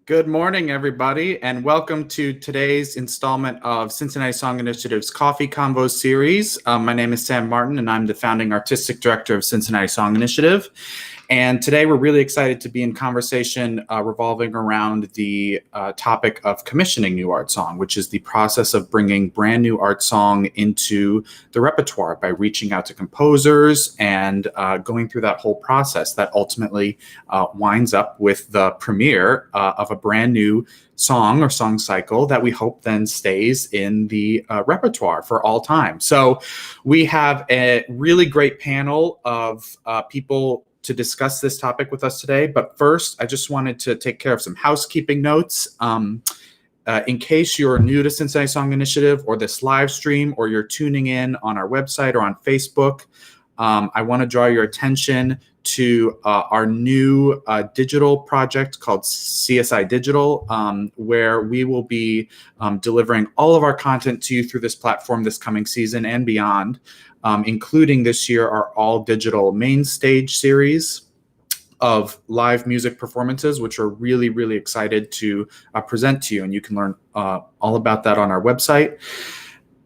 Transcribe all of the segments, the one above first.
Good morning, everybody, and welcome to today's installment of Cincinnati Song Initiative's Coffee Convos series. My name is Sam Martin, and I'm the founding artistic director of Cincinnati Song Initiative. And today we're really excited to be in conversation revolving around the topic of commissioning new art song, which is the process of bringing brand new art song into the repertoire by reaching out to composers and going through that whole process that ultimately winds up with the premiere of a brand new song or song cycle that we hope then stays in the repertoire for all time. So we have a really great panel of people to discuss this topic with us today. But first, I just wanted to take care of some housekeeping notes. In case you're new to Cincinnati Song Initiative or this live stream, or you're tuning in on our website or on Facebook, I want to draw your attention to our new digital project called CSI Digital, where we will be delivering all of our content to you through this platform this coming season and beyond, including this year our all digital main stage series of live music performances, which we're really, really excited to present to you. And you can learn all about that on our website.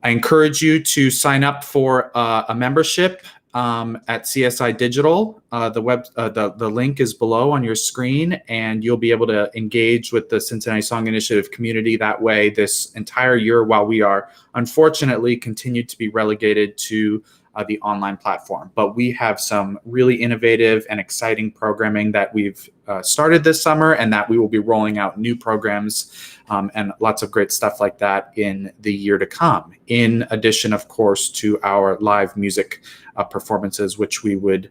I encourage you to sign up for a membership at CSI Digital. The link is below on your screen, and you'll be able to engage with the Cincinnati Song Initiative community that way this entire year, while we are unfortunately continued to be relegated to the online platform. But we have some really innovative and exciting programming that we've started this summer, and that we will be rolling out new programs and lots of great stuff like that in the year to come. In addition, of course, to our live music performances, which we would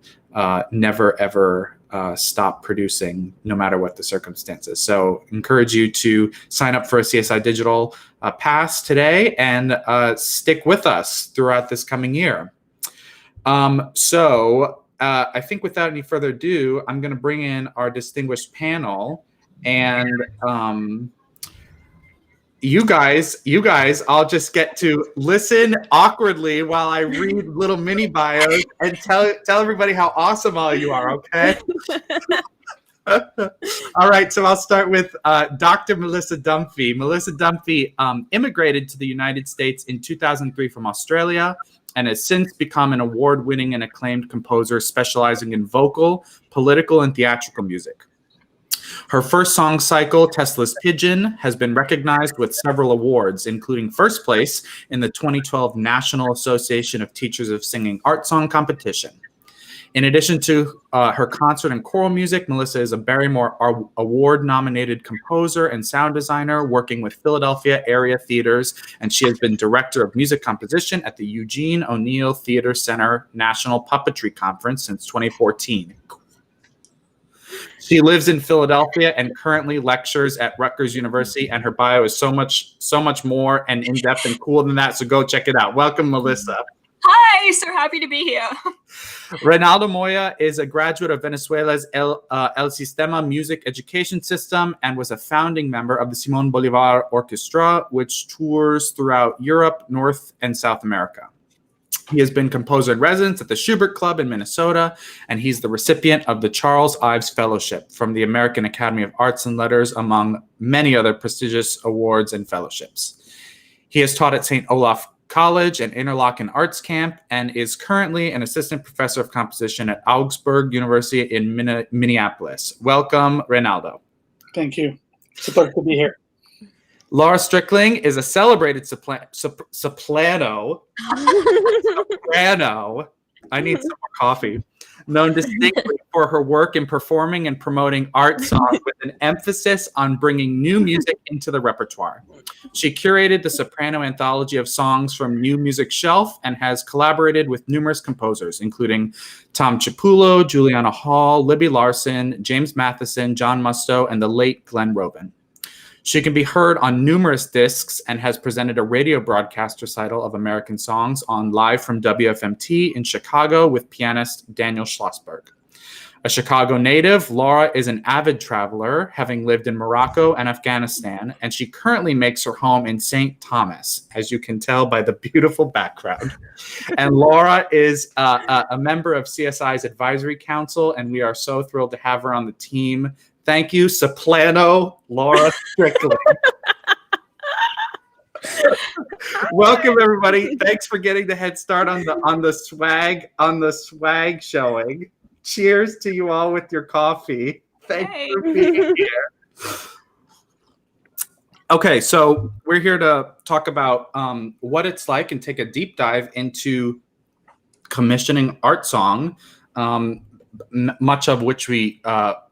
never, ever stop producing no matter what the circumstances. So encourage you to sign up for a CSI Digital pass today and stick with us throughout this coming year. I think without any further ado, I'm going to bring in our distinguished panel, and you guys, I'll just get to listen awkwardly while I read little mini bios and tell everybody how awesome all you are, okay? All right, so I'll start with Dr. Melissa Dunphy. Melissa Dunphy immigrated to the United States in 2003 from Australia and has since become an award-winning and acclaimed composer specializing in vocal, political, and theatrical music. Her first song cycle, Tesla's Pigeon, has been recognized with several awards, including first place in the 2012 National Association of Teachers of Singing Art Song Competition. In addition to her concert and choral music, Melissa is a Barrymore Award-nominated composer and sound designer working with Philadelphia area theaters, and she has been director of music composition at the Eugene O'Neill Theater Center National Puppetry Conference since 2014. She lives in Philadelphia and currently lectures at Rutgers University, and her bio is so much more and in-depth and cool than that, so go check it out. Welcome, Melissa. Hi, so happy to be here. Reynaldo Moya is a graduate of Venezuela's El Sistema Music Education System and was a founding member of the Simón Bolívar Orchestra, which tours throughout Europe, North and South America. He has been composer in residence at the Schubert Club in Minnesota, and he's the recipient of the Charles Ives Fellowship from the American Academy of Arts and Letters, among many other prestigious awards and fellowships. He has taught at St. Olaf College and Interlochen Arts Camp, and is currently an assistant professor of composition at Augsburg University in Minneapolis. Welcome, Reynaldo. Thank you. Supposed to be here. Laura Strickling is a celebrated soprano. I need some more coffee. Known distinctly for her work in performing and promoting art songs with an emphasis on bringing new music into the repertoire. She curated the soprano anthology of songs from New Music Shelf and has collaborated with numerous composers, including Tom Chiapullo, Juliana Hall, Libby Larson, James Matheson, John Musto, and the late Glenn Robin. She can be heard on numerous discs and has presented a radio broadcast recital of American songs on Live from WFMT in Chicago with pianist Daniel Schlossberg. A Chicago native, Laura is an avid traveler, having lived in Morocco and Afghanistan, and she currently makes her home in St. Thomas, as you can tell by the beautiful background. And Laura is a member of CSI's Advisory Council, and we are so thrilled to have her on the team Thank you, soprano Laura Strickland. Welcome, everybody. Thanks for getting the head start on the swag showing. Cheers to you all with your coffee. Thanks for being here. Okay, so we're here to talk about what it's like and take a deep dive into commissioning art song, much of which we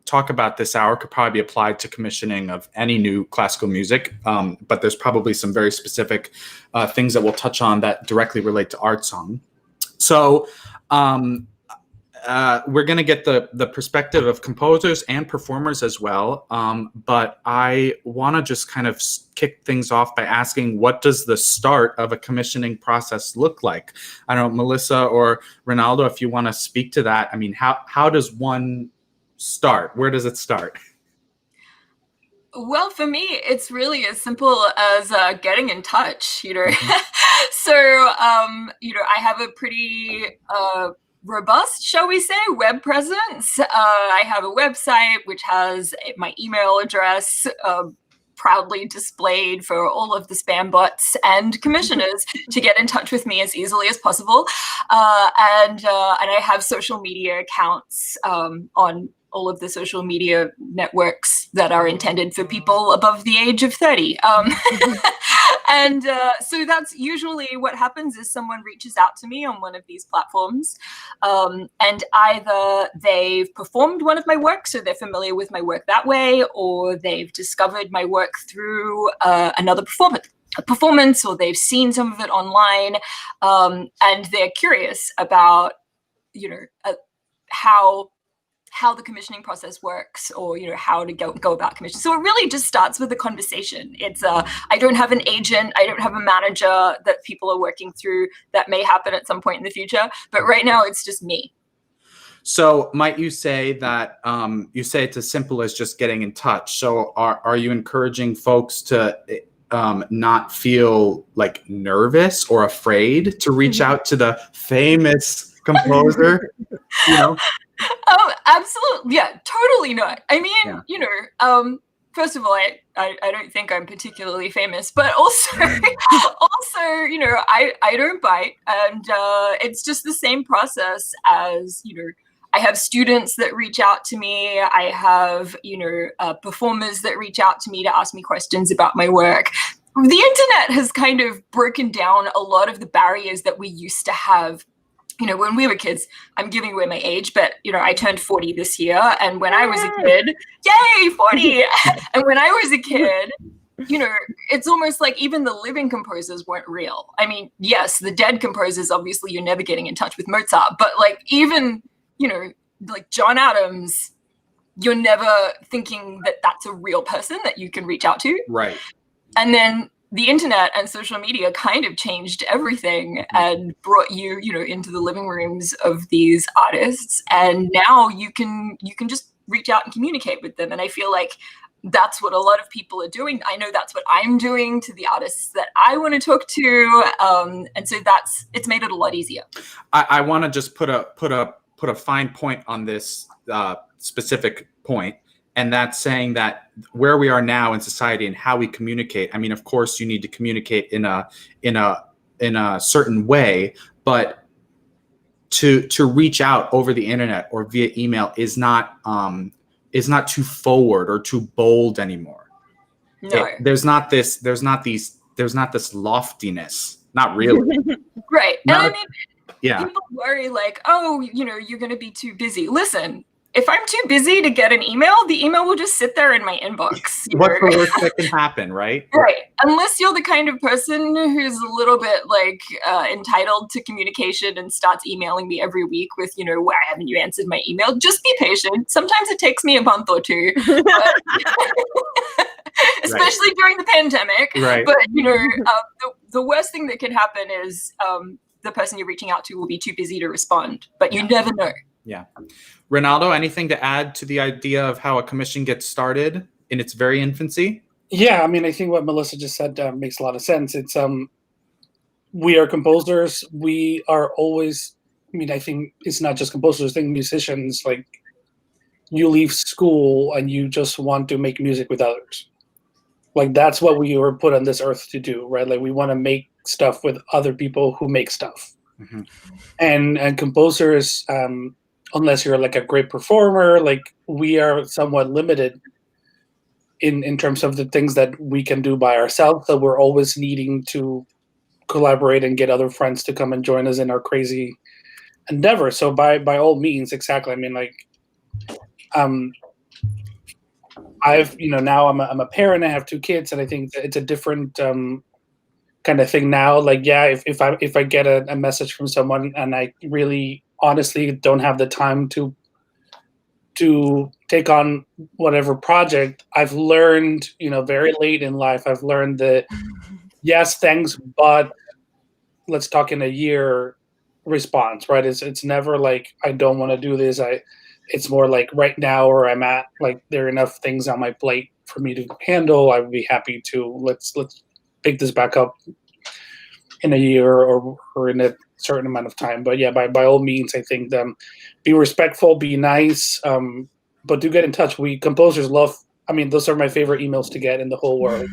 talk about this hour could probably be applied to commissioning of any new classical music, but there's probably some very specific things that we'll touch on that directly relate to art song. So we're going to get the perspective of composers and performers as well, but I want to just kind of kick things off by asking, what does the start of a commissioning process look like? I don't know, Melissa or Ronaldo, if you want to speak to that. I mean, how does one start? Where does it start? Well, for me, it's really as simple as getting in touch, So, I have a pretty robust, shall we say, web presence. I have a website which has my email address proudly displayed for all of the spam bots and commissioners to get in touch with me as easily as possible. And I have social media accounts on all of the social media networks that are intended for people above the age of 30. And so that's usually what happens is someone reaches out to me on one of these platforms, and either they've performed one of my works, so they're familiar with my work that way, or they've discovered my work through another performance, or they've seen some of it online, and they're curious about, how the commissioning process works, or how to go about commission. So it really just starts with a conversation. It's I don't have an agent, I don't have a manager that people are working through. That may happen at some point in the future, but right now it's just me. So might you say that you say it's as simple as just getting in touch? So are you encouraging folks to not feel like nervous or afraid to reach out to the famous composer? Oh, absolutely. Yeah, totally not. I mean, first of all, I don't think I'm particularly famous, but also, I don't bite, and it's just the same process as, I have students that reach out to me. I have, performers that reach out to me to ask me questions about my work. The internet has kind of broken down a lot of the barriers that we used to have. When we were kids. I'm giving away my age, but, I turned 40 this year. And when I was a kid, yay, 40. And when I was a kid, it's almost like even the living composers weren't real. I mean, yes, the dead composers, obviously you're never getting in touch with Mozart, but like even, like John Adams, you're never thinking that that's a real person that you can reach out to. Right. And then the internet and social media kind of changed everything and brought you, into the living rooms of these artists. And now you can just reach out and communicate with them. And I feel like that's what a lot of people are doing. I know that's what I'm doing to the artists that I want to talk to. And so it's made it a lot easier. I want to just put a fine point on this specific point. And that's saying that where we are now in society and how we communicate. I mean, of course, you need to communicate in a certain way, but to reach out over the internet or via email is not too forward or too bold anymore. No, there's not this loftiness. Not really. Right. Not, and I mean, yeah. People worry like, oh, you're going to be too busy. Listen. If I'm too busy to get an email, the email will just sit there in my inbox. What's the worst that can happen, right? Right. Unless you're the kind of person who's a little bit like entitled to communication and starts emailing me every week with, why haven't you answered my email? Just be patient. Sometimes it takes me a month or two. Especially during the pandemic. Right. But, the worst thing that can happen is the person you're reaching out to will be too busy to respond. But you never know. Yeah. Ronaldo, anything to add to the idea of how a commission gets started in its very infancy? Yeah, I mean, I think what Melissa just said makes a lot of sense. It's we are composers. We are always. I mean, I think it's not just composers. I think musicians, like you leave school and you just want to make music with others. Like that's what we were put on this earth to do, right? Like we want to make stuff with other people who make stuff. Mm-hmm. And composers, unless you're like a great performer, like we are somewhat limited in terms of the things that we can do by ourselves. So we're always needing to collaborate and get other friends to come and join us in our crazy endeavor. So by all means, exactly. I mean, like, I've now I'm a parent. I have 2 kids, and I think it's a different kind of thing now. Like, yeah, if I get a message from someone and I really honestly don't have the time to take on whatever project, I've learned, very late in life, I've learned that yes, thanks, but let's talk in a year response, right? It's never like I don't want to do this. It's more like right now where I'm at, like there are enough things on my plate for me to handle. I would be happy to let's pick this back up in a year or in a certain amount of time. But yeah, by all means, I think be respectful, be nice, but do get in touch. We composers love. I mean, those are my favorite emails to get in the whole world.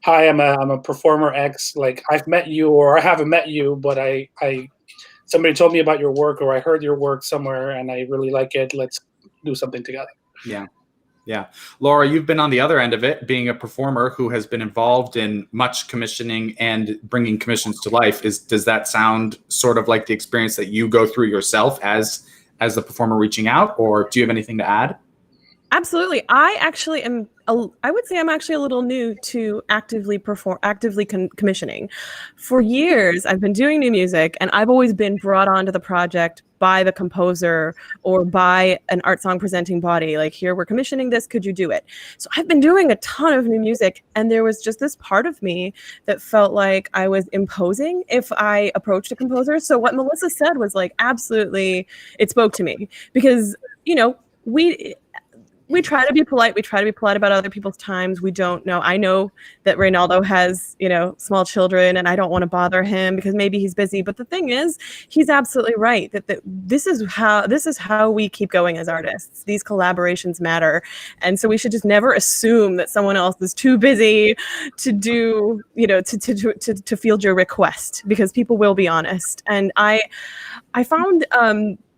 Hi, I'm a performer X. Like I've met you, or I haven't met you, but I somebody told me about your work, or I heard your work somewhere, and I really like it. Let's do something together. Yeah. Yeah. Laura, you've been on the other end of it, being a performer who has been involved in much commissioning and bringing commissions to life. Does that sound sort of like the experience that you go through yourself as the performer reaching out, or do you have anything to add? Absolutely. I actually am. I would say I'm actually a little new to actively commissioning. For years, I've been doing new music, and I've always been brought onto the project by the composer or by an art song presenting body. Like, here, we're commissioning this. Could you do it? So I've been doing a ton of new music, and there was just this part of me that felt like I was imposing if I approached a composer. So what Melissa said was like, absolutely, it spoke to me because, we try to be polite. We try to be polite about other people's times. We don't know. I know that Reynaldo has, small children, and I don't want to bother him because maybe he's busy. But the thing is, he's absolutely right that this is how we keep going as artists. These collaborations matter. And so we should just never assume that someone else is too busy to do, to field your request, because people will be honest. And I found,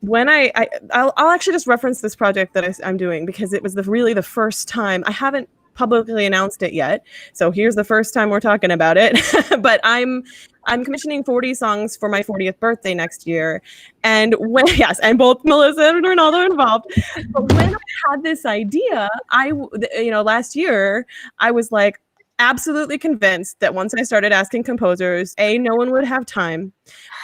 when I'll actually just reference this project that I'm doing because it was really the first time. I haven't publicly announced it yet, so here's the first time we're talking about it. But I'm commissioning 40 songs for my 40th birthday next year, and and both Melissa and Ronaldo involved. But when I had this idea, last year, I was like absolutely convinced that once I started asking composers, no one would have time.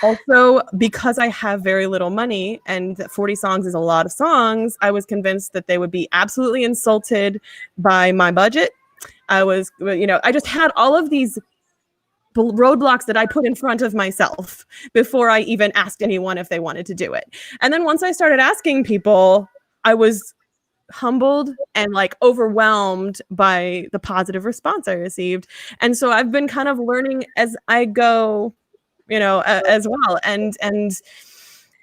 Also, because I have very little money and 40 songs is a lot of songs, I was convinced that they would be absolutely insulted by my budget. I just had all of these roadblocks that I put in front of myself before I even asked anyone if they wanted to do it. And then once I started asking people, I was humbled and like overwhelmed by the positive response I received. And so I've been kind of learning as I go, as well. And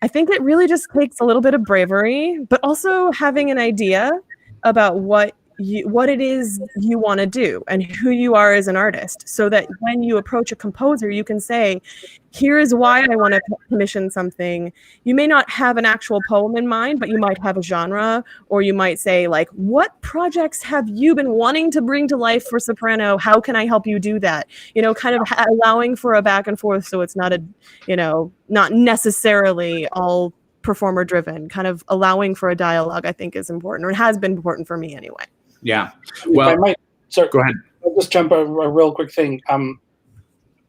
I think it really just takes a little bit of bravery, but also having an idea about what it is you want to do and who you are as an artist, so that when you approach a composer, you can say, here is why I want to commission something. You may not have an actual poem in mind, but you might have a genre, or you might say, like, what projects have you been wanting to bring to life for soprano? How can I help you do that? Kind of allowing for a back and forth, so it's not not necessarily all performer driven. Kind of allowing for a dialogue, I think, is important, or it has been important for me anyway. Yeah. Well, I might, sorry, go ahead. I'll just jump a real quick thing.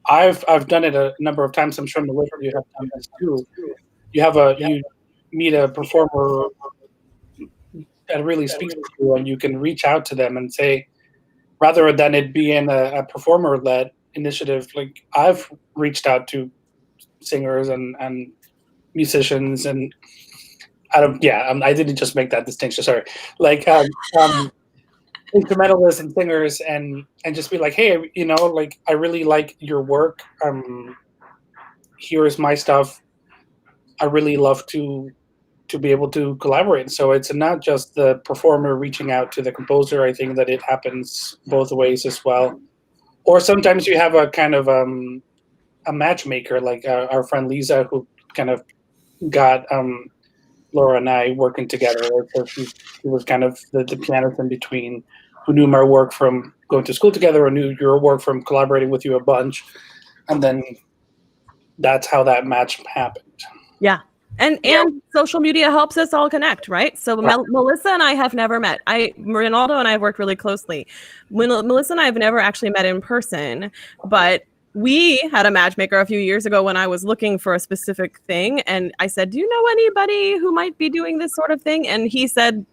I've done it a number of times. I'm sure Melissa, you have done this too. You meet a performer that really speaks to you, and you can reach out to them and say, rather than it being a performer-led initiative, like I've reached out to singers and musicians, and I didn't just make that distinction. Sorry, like instrumentalists and singers, and just be like, hey, like I really like your work. Here is my stuff. I really love to to be able to collaborate. So it's not just the performer reaching out to the composer. I think that it happens both ways as well. Or sometimes you have a kind of a matchmaker, like our friend Lisa, who kind of got Laura and I working together. So she was kind of the pianist in between, who knew my work from going to school together, or knew your work from collaborating with you a bunch. And then that's how that match happened. Yeah. And social media helps us all connect, right? So Melissa and I have never met. Ronaldo and I have worked really closely. Melissa and I have never actually met in person, but we had a matchmaker a few years ago when I was looking for a specific thing. And I said, do you know anybody who might be doing this sort of thing? And he said,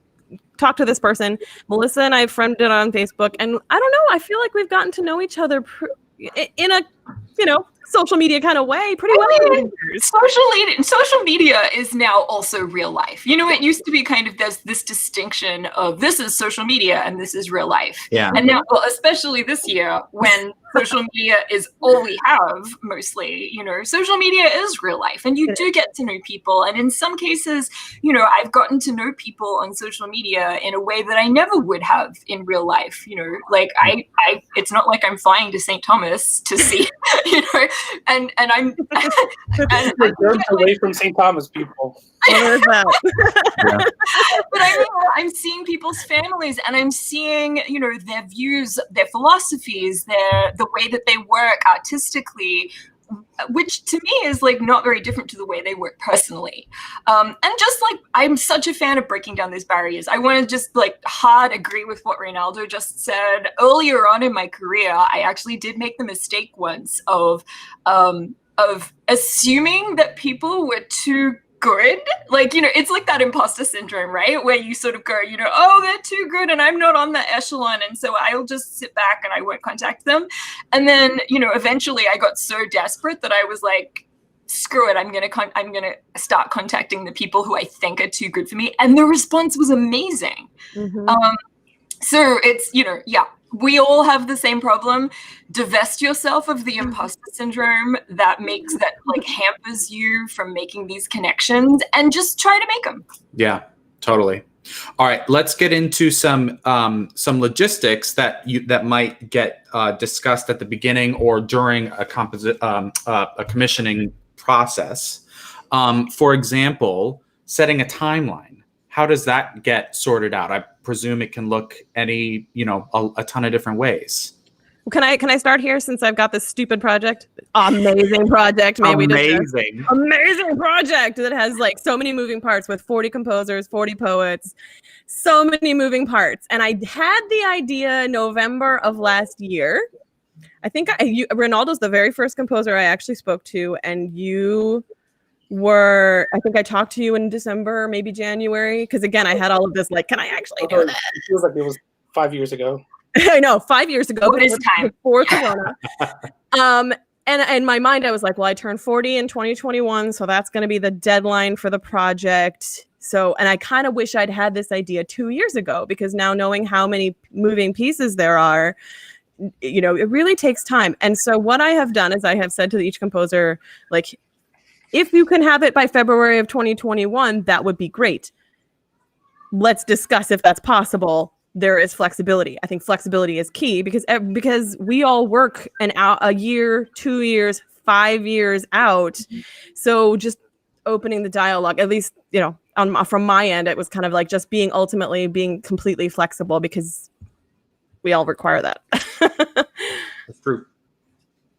talk to this person. Melissa and I friended on Facebook. And I don't know, I feel like we've gotten to know each other in a, social media kind of way pretty well. Social media is now also real life. It used to be kind of there's this distinction of this is social media and this is real life. Yeah. And now, well, especially this year when social media is all we have mostly, social media is real life and you do get to know people. And in some cases, I've gotten to know people on social media in a way that I never would have in real life. Like I it's not like I'm flying to St. Thomas to see, and I'm away from St. Thomas, people. But I'm seeing people's families, and I'm seeing their views, their philosophies, the way that they work artistically, which to me is like not very different to the way they work personally. And just like I'm such a fan of breaking down those barriers. I want to just hard agree with what Reynaldo just said. Earlier on in my career, I actually did make the mistake once of assuming that people were too good. It's like that imposter syndrome, right? Where you sort of go, oh, they're too good and I'm not on that echelon. And so I'll just sit back and I won't contact them. And then, eventually I got so desperate that I was like, screw it. I'm going to start contacting the people who I think are too good for me. And the response was amazing. Mm-hmm. So it's, we all have the same problem. Divest yourself of the imposter syndrome that hampers you from making these connections, and just try to make them. Yeah, totally. All right, let's get into some logistics that might get discussed at the beginning or during a commissioning process. For example, setting a timeline. How does that get sorted out? I presume it can look a ton of different ways. Can I start here since I've got this stupid project? Amazing project. Amazing project that has so many moving parts with 40 composers, 40 poets, so many moving parts. And I had the idea November of last year. I think Ronaldo's the very first composer I actually spoke to, and you I think I talked to you in December, maybe January, because again, I had all of this, can I actually do this? It feels like it was 5 years ago. I know, 5 years ago. But it's time. Before Corona. And in my mind, I was like, well, I turned 40 in 2021, so that's going to be the deadline for the project. So, and I kind of wish I'd had this idea 2 years ago, because now knowing how many moving pieces there are, it really takes time. And so what I have done is I have said to each composer, if you can have it by February of 2021, that would be great. Let's discuss if that's possible. There is flexibility. I think flexibility is key because we all work a year, 2 years, 5 years out. So just opening the dialogue, at least, from my end, it was kind of just ultimately being completely flexible, because we all require that. That's true.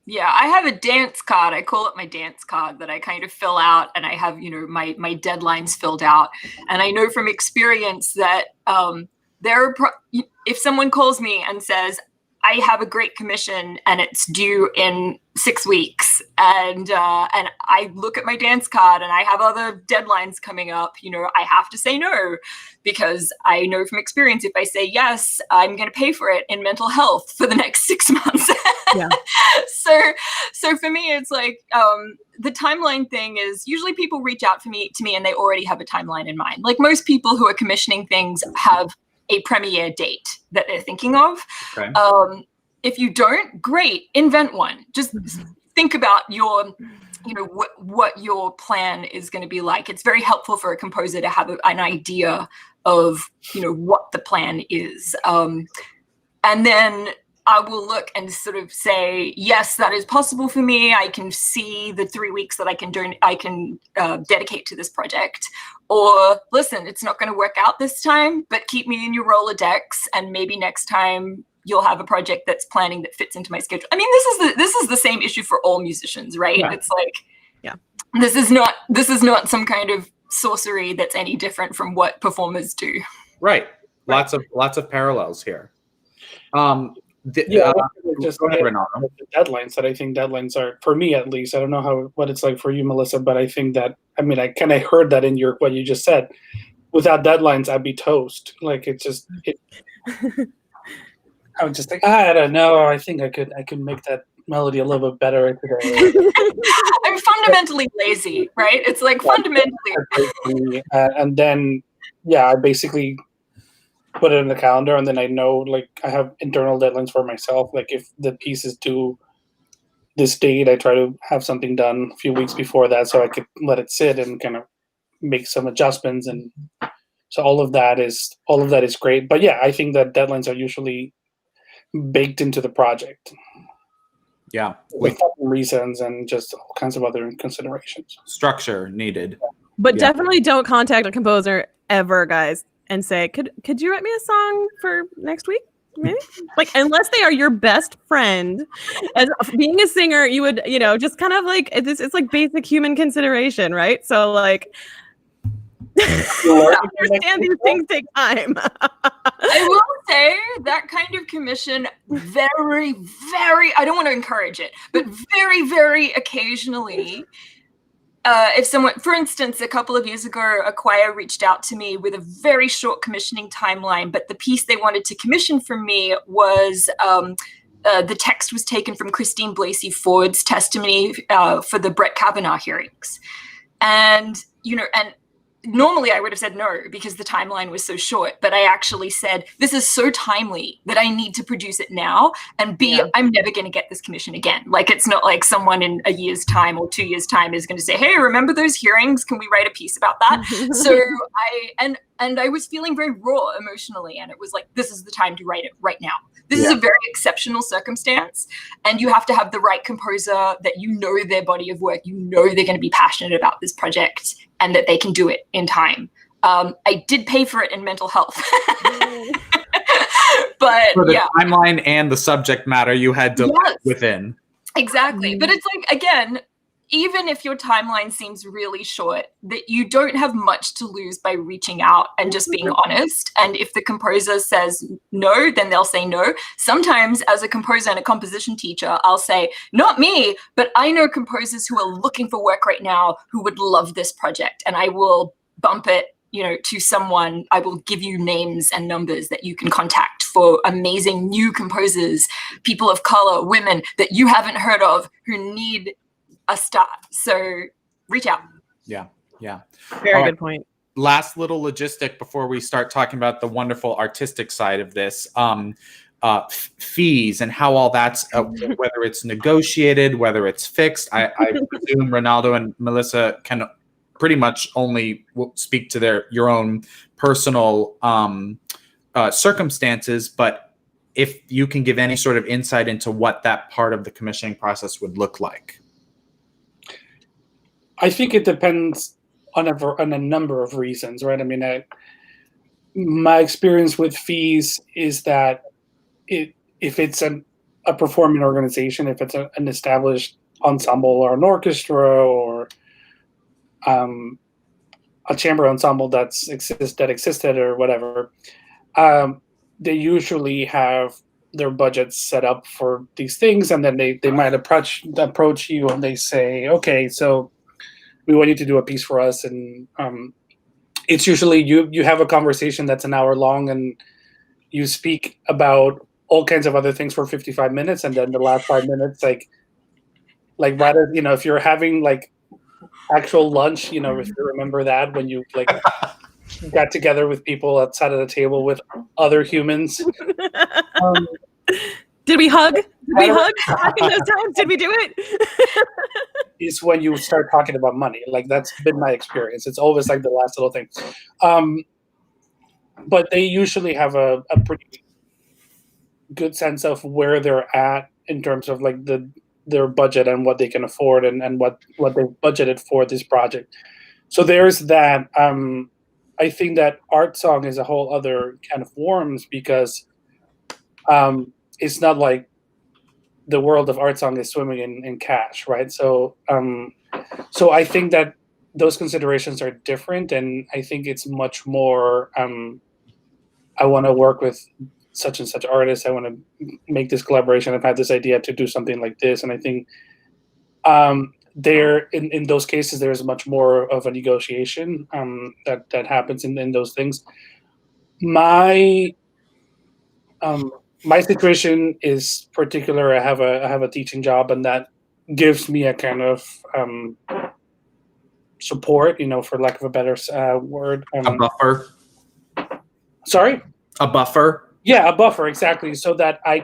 Yeah, I have a dance card. I call it my dance card that I kind of fill out, and I have, my deadlines filled out. And I know from experience that if someone calls me and says, I have a great commission and it's due in 6 weeks, and I look at my dance card and I have other deadlines coming up, I have to say no, because I know from experience, if I say yes, I'm going to pay for it in mental health for the next 6 months. Yeah. So for me, it's the timeline thing is usually people reach out to me and they already have a timeline in mind. Like most people who are commissioning things have a premiere date that they're thinking of. Okay. If you don't, great, invent one. Just think about your what your plan is going to be like. It's very helpful for a composer to have an idea of what the plan is, and then I will look and sort of say, yes, that is possible for me. I can see the 3 weeks that I can dedicate to this project. Or listen, it's not going to work out this time, but keep me in your Rolodex, and maybe next time you'll have a project that's planning that fits into my schedule. I mean, this is the same issue for all musicians, right? Yeah. It's like, this is not some kind of sorcery that's any different from what performers do. Right. Lots of parallels here. Just the deadlines that I think deadlines are, for me at least, I don't know what it's like for you, Melissa, but I think that, I mean, I kind of heard that in what you just said. Without deadlines, I'd be toast. Like I would just think, I don't know. I think I could make that melody a little bit better today. I'm fundamentally lazy, right? It's like fundamentally. And then, I basically put it in the calendar, and then I know, like, I have internal deadlines for myself. Like, if the piece is due this date, I try to have something done a few weeks before that, so I could let it sit and kind of make some adjustments. And so all of that is great. But I think that deadlines are usually baked into the project. Yeah, with reasons and just all kinds of other considerations. Structure needed. But definitely don't contact a composer ever, guys, and say, could you write me a song for next week? Maybe? Like, unless they are your best friend. As being a singer, you would, just kind of like, it's like basic human consideration, right? So like, I understand these things take time. I will say that kind of commission very, very, I don't want to encourage it, but very, very occasionally, if someone, for instance, a couple of years ago, a choir reached out to me with a very short commissioning timeline, but the piece they wanted to commission from me was the text was taken from Christine Blasey Ford's testimony for the Brett Kavanaugh hearings. And, and normally I would have said no because the timeline was so short, but I actually said, this is so timely that I need to produce it now. And I'm never going to get this commission again. Like, it's not like someone in a year's time or 2 years' time is going to say, hey, remember those hearings? Can we write a piece about that? So I was feeling very raw emotionally. And it was like, this is the time to write it right now. This is a very exceptional circumstance. And you have to have the right composer that their body of work, they're going to be passionate about this project and that they can do it in time. I did pay for it in mental health. But for the timeline and the subject matter you had to live within. Exactly. But it's like, again, even if your timeline seems really short, that you don't have much to lose by reaching out and just being honest. And if the composer says no, then they'll say no. Sometimes as a composer and a composition teacher, I'll say, not me, but I know composers who are looking for work right now who would love this project. And I will bump it, to someone. I will give you names and numbers that you can contact for amazing new composers, people of color, women that you haven't heard of who need a start. So reach out. Yeah. Very good point. Last little logistic before we start talking about the wonderful artistic side of this. Fees and how all that's whether it's negotiated, whether it's fixed. I presume Ronaldo and Melissa can pretty much only speak to your own personal circumstances, but if you can give any sort of insight into what that part of the commissioning process would look like. I think it depends on a number of reasons, right? I mean, my experience with fees is that if it's a performing organization, if it's an established ensemble or an orchestra or a chamber ensemble that existed or whatever, they usually have their budgets set up for these things, and then they might approach you and they say, okay, so we want you to do a piece for us, and it's usually you have a conversation that's an hour long, and you speak about all kinds of other things for 55 minutes, and then the last 5 minutes, like rather, if you're having like actual lunch, if you remember that when you like got together with people outside of the table with other humans. Did we hug? we hugged back in those times? Did we do it? Is when you start talking about money. Like, that's been my experience. It's always like the last little thing. But they usually have a pretty good sense of where they're at in terms of like their budget and what they can afford and what they budgeted for this project. So there's that. I think that art song is a whole other kind of worms, because it's not like the world of art song is swimming in cash, right? So I think that those considerations are different, and I think it's much more I want to work with such and such artists. I want to make this collaboration. I've had this idea to do something like this, and I think there in those cases there's much more of a negotiation that happens in those things. My situation is particular. I have a teaching job, and that gives me a kind of support, for lack of a better word. A buffer. Sorry? A buffer. Yeah, a buffer, exactly. So that I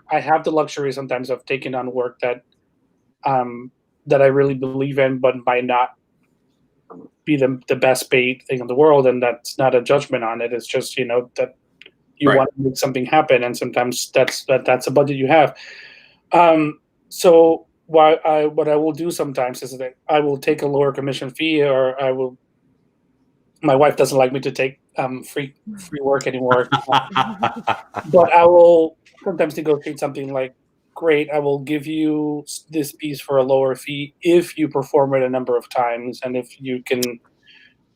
have the luxury sometimes of taking on work that I really believe in, but might not be the best paid thing in the world. And that's not a judgment on it. It's just, that you Right. want to make something happen. And sometimes that's a budget you have. So what I will do sometimes is that I will take a lower commission fee, or my wife doesn't like me to take free work anymore. But I will sometimes negotiate something like, great, I will give you this piece for a lower fee if you perform it a number of times, and if you can,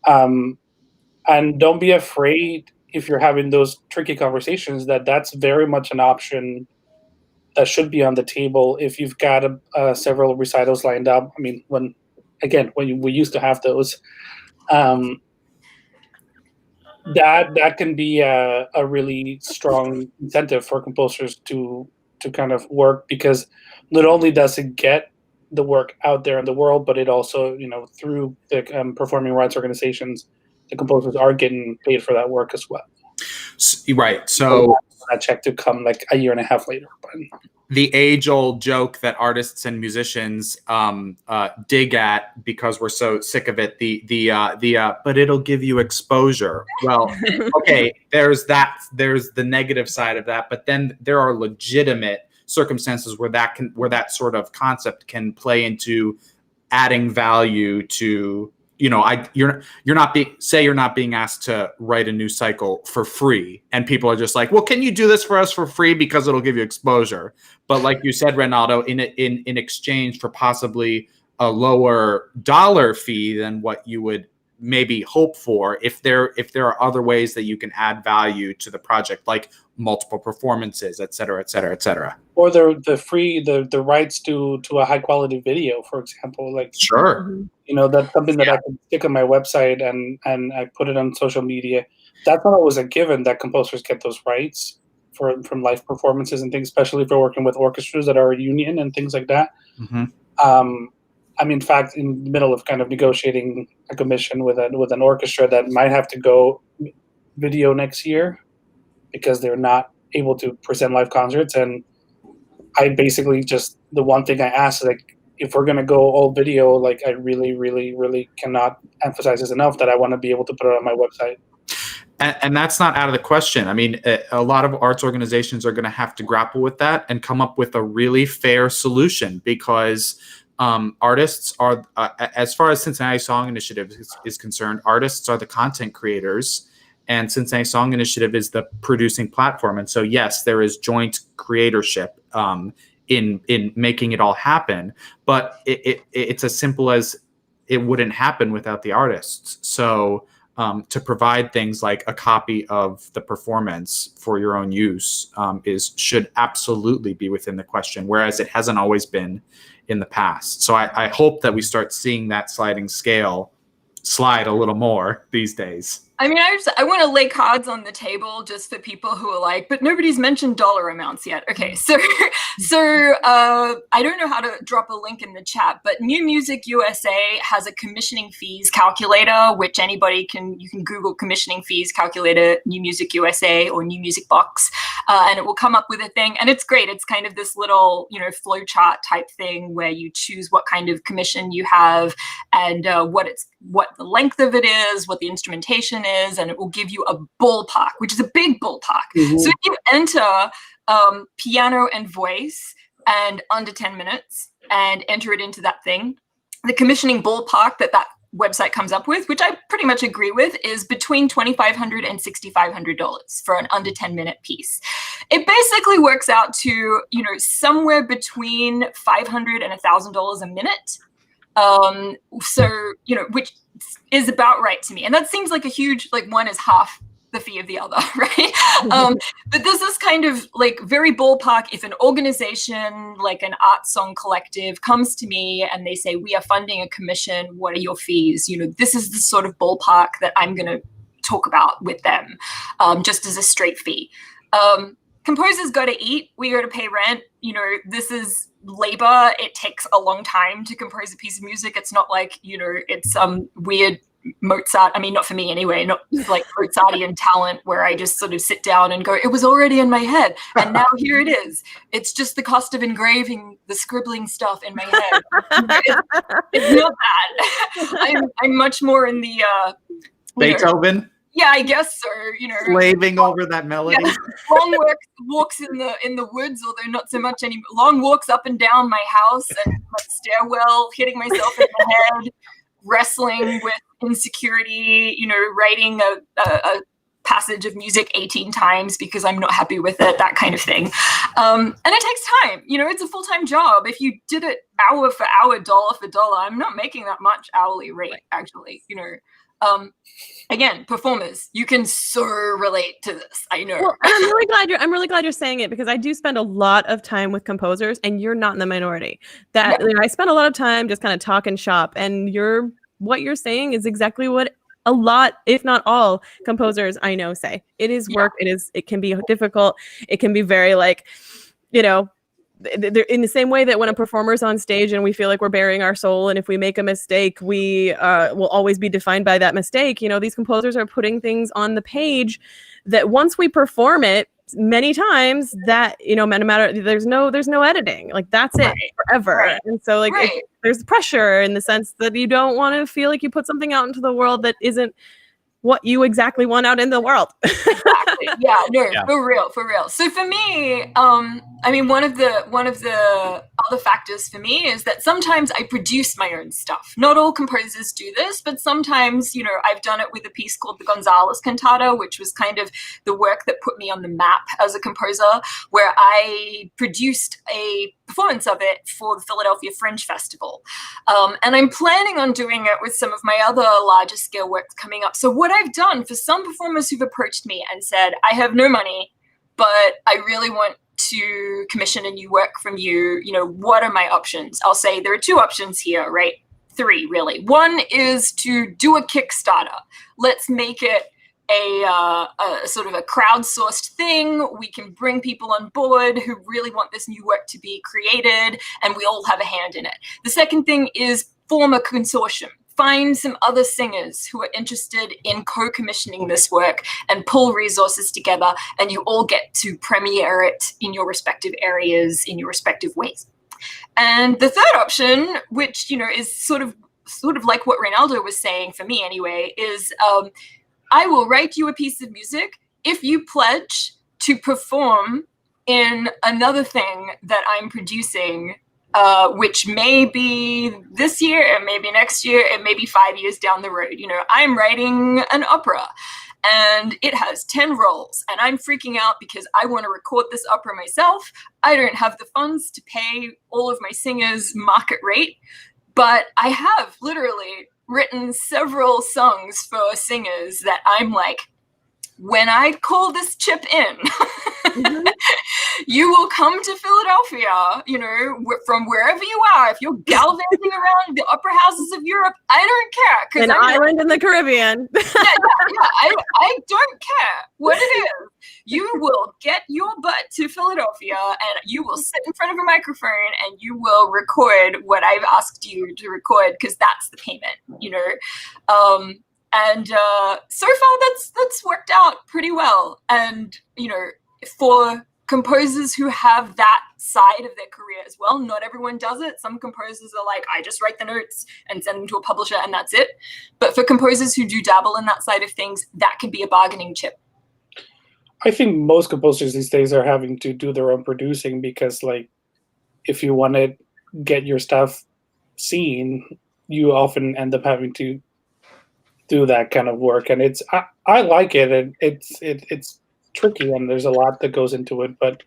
and don't be afraid if you're having those tricky conversations, that's very much an option that should be on the table if you've got several recitals lined up. I mean, when we used to have those, that can be a really strong incentive for composers to kind of work, because not only does it get the work out there in the world, but it also, through the performing rights organizations, the composers are getting paid for that work as well. Right. So that check to come like a year and a half later. The age-old joke that artists and musicians dig at because we're so sick of it, but it'll give you exposure. Well, okay, there's the negative side of that, but then there are legitimate circumstances where that sort of concept can play into adding value to, you're not being asked to write a new cycle for free, and people are just like, well, can you do this for us for free because it'll give you exposure? But like you said, Reynaldo, in exchange for possibly a lower dollar fee than what you would maybe hope for, if there are other ways that you can add value to the project, like multiple performances, et cetera, et cetera, et cetera. Or the rights to a high quality video, for example. Like, sure. That's something that I can stick on my website and I put it on social media. That's not always a given that composers get those rights from live performances and things, especially if we're working with orchestras that are a union and things like that. Mm-hmm. I'm in fact in the middle of kind of negotiating a commission with an orchestra that might have to go video next year because they're not able to present live concerts. And I basically just, the one thing I asked is, like, if we're going to go all video, like, I really, really, really cannot emphasize this enough that I want to be able to put it on my website. And that's not out of the question. I mean, a lot of arts organizations are going to have to grapple with that and come up with a really fair solution, because artists are, as far as Cincinnati Song Initiative is concerned, artists are the content creators, and Cincinnati Song Initiative is the producing platform. And so, yes, there is joint creatorship in making it all happen, but it's as simple as it wouldn't happen without the artists. So to provide things like a copy of the performance for your own use should absolutely be within the question, whereas it hasn't always been in the past. So I hope that we start seeing that sliding scale slide a little more these days. I mean, I want to lay cards on the table just for people who are like, but nobody's mentioned dollar amounts yet. Okay, so I don't know how to drop a link in the chat, but New Music USA has a commissioning fees calculator, which you can Google commissioning fees calculator, New Music USA or New Music Box. and it will come up with a thing, and it's great. It's kind of this little, flow chart type thing where you choose what kind of commission you have and what the length of it is, what the instrumentation is, and it will give you a ballpark, which is a big ballpark. Mm-hmm. So if you enter piano and voice and under 10 minutes and enter it into that thing, the commissioning ballpark that website comes up with, which I pretty much agree with, is between $2,500 and $6,500 for an under 10-minute piece. It basically works out to, somewhere between $500 and $1,000 a minute. So, which is about right to me. And that seems like a huge, one is half the fee of the other, right? But this is kind of very ballpark. If an organization like an art song collective comes to me and they say, we are funding a commission, what are your fees? This is the sort of ballpark that I'm going to talk about with them, just as a straight fee. Composers got to eat. We got to pay rent. This is labor. It takes a long time to compose a piece of music. It's not like, it's some weird Mozart, not for me anyway, not like Mozartian talent where I just sort of sit down and go, it was already in my head and now here it is. It's just the cost of engraving the scribbling stuff in my head. It's not that. I'm much more in the Beethoven. Yeah, I guess so. Slaving over that melody. Yeah. Long walks in the woods, although not so much anymore. Long walks up and down my house and my stairwell, hitting myself in the head, wrestling with insecurity, writing a passage of music 18 times because I'm not happy with it, that kind of thing. And it takes time. It's a full-time job. If you did it hour for hour, dollar for dollar, I'm not making that much hourly rate, actually. Again, performers, you can so relate to this. I know. Well, and I'm really glad you're saying it, because I do spend a lot of time with composers, and you're not in the minority. I spend a lot of time just kind of talking shop, and what you're saying is exactly what a lot, if not all, composers I know say. It is work. Yeah. It can be difficult. It can be very they're in the same way that when a performer's on stage and we feel like we're burying our soul, and if we make a mistake, we will always be defined by that mistake. These composers are putting things on the page that once we perform it many times, that no matter, there's no editing, that's it forever. Right. And so there's pressure in the sense that you don't want to feel like you put something out into the world that isn't what you exactly want out in the world. Exactly. Yeah, no, yeah. For real. So for me, one of the other factors for me is that sometimes I produce my own stuff. Not all composers do this, but sometimes, I've done it with a piece called the Gonzalez Cantata, which was kind of the work that put me on the map as a composer, where I produced a performance of it for the Philadelphia Fringe Festival. And I'm planning on doing it with some of my other larger scale works coming up. So what I've done for some performers who've approached me and said, I have no money, but I really want to commission a new work from you, what are my options? I'll say there are two options here, right? Three, really. One is to do a Kickstarter. Let's make it a sort of a crowdsourced thing. We can bring people on board who really want this new work to be created, and we all have a hand in it. The second thing is form a consortium. Find some other singers who are interested in co-commissioning this work and pull resources together, and you all get to premiere it in your respective areas, in your respective ways. And the third option, which is sort of like what Reynaldo was saying, for me anyway, is I will write you a piece of music if you pledge to perform in another thing that I'm producing, which may be this year, it may be next year, it may be 5 years down the road. I'm writing an opera and it has 10 roles, and I'm freaking out because I want to record this opera myself. I don't have the funds to pay all of my singers market rate, but I have literally written several songs for singers that I'm like, when I call this chip in, mm-hmm. You will come to Philadelphia, from wherever you are. If you're gallivanting around the opera houses of Europe, I don't care. An island in the Caribbean. Yeah. I don't care what it is. You will get your butt to Philadelphia and you will sit in front of a microphone and you will record what I've asked you to record, because that's the payment, And so far that's worked out pretty well. And, for composers who have that side of their career as well, not everyone does it. Some composers are like, I just write the notes and send them to a publisher and that's it. But for composers who do dabble in that side of things, that can be a bargaining chip. I think most composers these days are having to do their own producing because, like, if you want to get your stuff seen, you often end up having to do that kind of work. And I like it, and it's tricky, and there's a lot that goes into it, but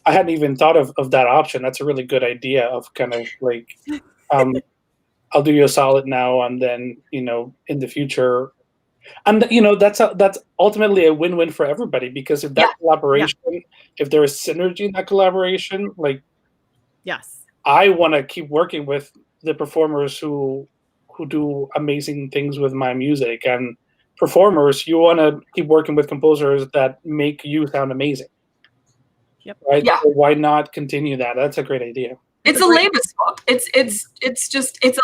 I hadn't even thought of that option. That's a really good idea of kind of like, I'll do you a solid now, and then, you know, in the future, and you know, that's ultimately a win-win for everybody, because if that collaboration, if there is synergy in that collaboration, like, Yes, I want to keep working with the performers who do amazing things with my music, and performers, you want to keep working with composers that make you sound amazing. Yep. Right? Yeah. So why not continue that? That's a great idea. It's a labor swap. It's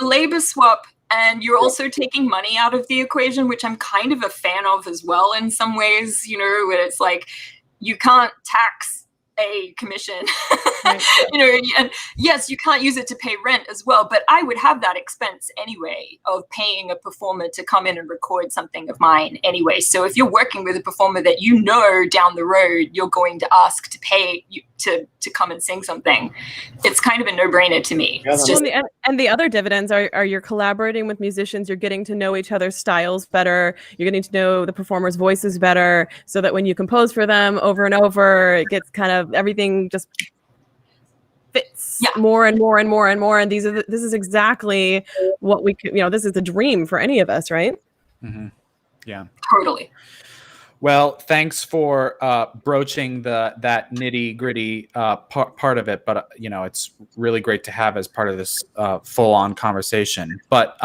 a labor swap, and you're also taking money out of the equation, which I'm kind of a fan of as well in some ways, you know, where it's like you can't tax a commission. Right. You know, and yes, you can't use it to pay rent as well, but I would have that expense anyway of paying a performer to come in and record something of mine anyway. So if you're working with a performer that you know down the road you're going to ask to pay you to come and sing something, it's kind of a no-brainer to me. It's just, and the other dividends are you're collaborating with musicians, you're getting to know each other's styles better, you're getting to know the performers' voices better, so that when you compose for them over and over, it gets kind of, everything just fits more and more and more and more. And this is exactly what we could, you know, this is the dream for any of us, right? Mm-hmm. Yeah. Totally. Well, thanks for broaching that nitty gritty part of it, but you know, it's really great to have as part of this full on conversation. But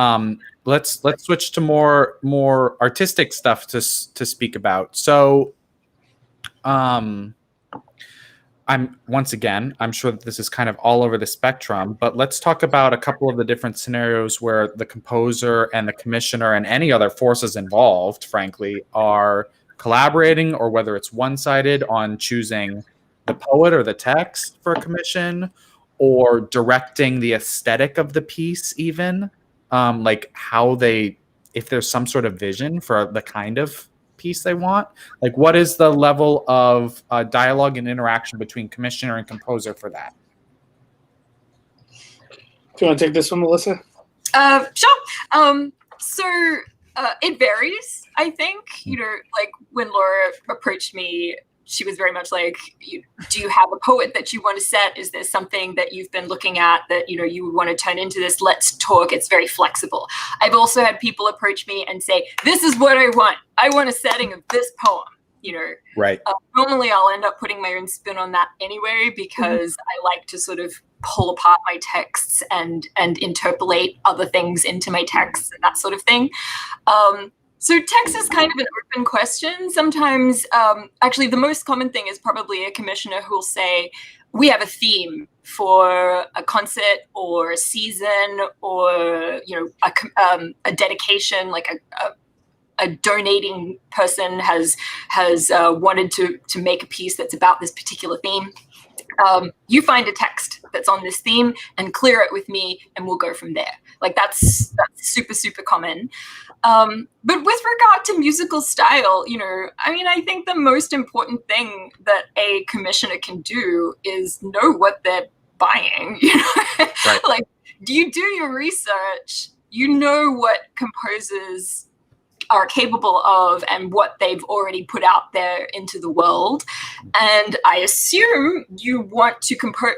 let's switch to more artistic stuff to speak about. So, I'm sure that this is kind of all over the spectrum, but let's talk about a couple of the different scenarios where the composer and the commissioner and any other forces involved, frankly, are collaborating, or whether it's one-sided on choosing the poet or the text for a commission, or directing the aesthetic of the piece, even like how they, if there's some sort of vision for the kind of piece they want, like what is the level of dialogue and interaction between commissioner and composer for that? Do you want to take this one, Melissa? Sure. So it varies, I think. You know, like when Laura approached me, she was very much like, do you have a poet that you want to set? Is there something that you've been looking at that, you know, you would want to turn into this? Let's talk. It's very flexible. I've also had people approach me and say, this is what I want. I want a setting of this poem, you know. Right. Normally I'll end up putting my own spin on that anyway, because I like to sort of pull apart my texts and interpolate other things into my texts and that sort of thing. So text is kind of an open question. Sometimes, actually, the most common thing is probably a commissioner who will say, we have a theme for a concert or a season, or, you know, a dedication, like a donating person has wanted to make a piece that's about this particular theme. You find a text that's on this theme and clear it with me, and we'll go from there. Like that's super, super common. But with regard to musical style, you know, I mean, I think the most important thing that a commissioner can do is know what they're buying. You know? Right. Like, do you do your research? You know what composers are capable of and what they've already put out there into the world. And I assume you want to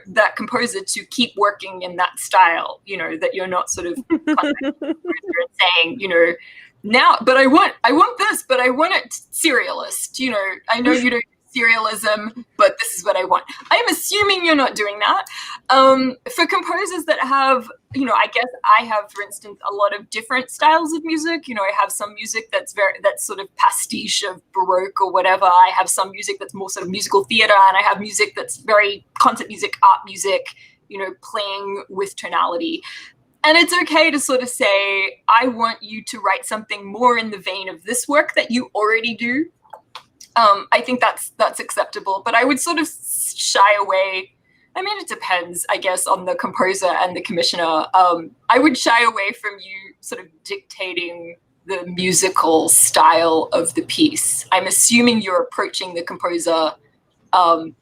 that composer to keep working in that style, you know, that you're not sort of saying, you know, now, but I want this, but I want it serialist, you know, I know you don't serialism, but this is what I want. I'm assuming you're not doing that. For composers that have, you know, I guess I have, for instance, a lot of different styles of music. You know, I have some music that's sort of pastiche of Baroque or whatever. I have some music that's more sort of musical theater, and I have music that's very concert music, art music, you know, playing with tonality. And it's okay to sort of say, I want you to write something more in the vein of this work that you already do. I think that's acceptable, but I would sort of shy away. I mean, it depends, I guess, on the composer and the commissioner. I would shy away from you sort of dictating the musical style of the piece. I'm assuming you're approaching the composer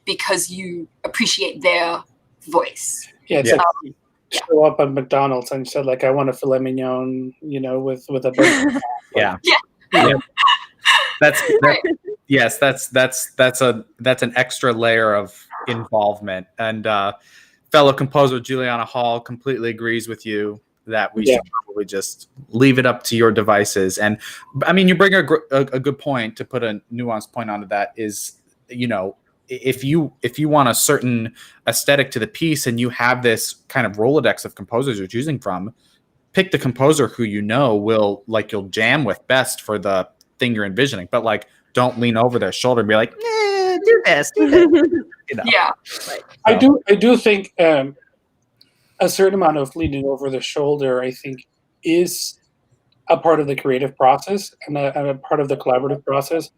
because you appreciate their voice. Yeah, it's like you show up at McDonald's and you said, like, I want a filet mignon, with a burger. Yeah. Yeah. That's an extra layer of involvement. And fellow composer Juliana Hall completely agrees with you that we should probably just leave it up to your devices. And I mean, you bring a good point. To put a nuanced point onto that is, if you want a certain aesthetic to the piece and you have this kind of Rolodex of composers you're choosing from, pick the composer who you'll jam with best for the thing you're envisioning. But like, don't lean over their shoulder and be like, do this. Yeah. Right. I do think a certain amount of leaning over the shoulder, I think, is a part of the creative process and a part of the collaborative process.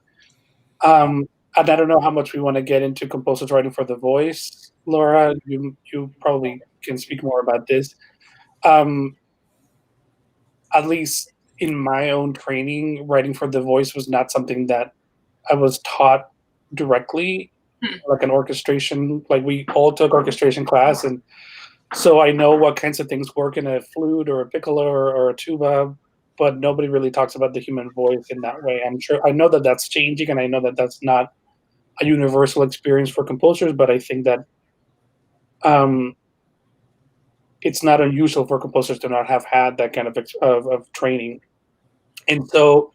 And I don't know how much we want to get into composers writing for the voice. Laura, you probably can speak more about this. At least in my own training, writing for the voice was not something that I was taught directly, like an orchestration. Like, we all took orchestration class, and so I know what kinds of things work in a flute or a piccolo or a tuba, but nobody really talks about the human voice in that way. I know that that's changing, and I know that that's not a universal experience for composers, but I think that it's not unusual for composers to not have had that kind of training. And so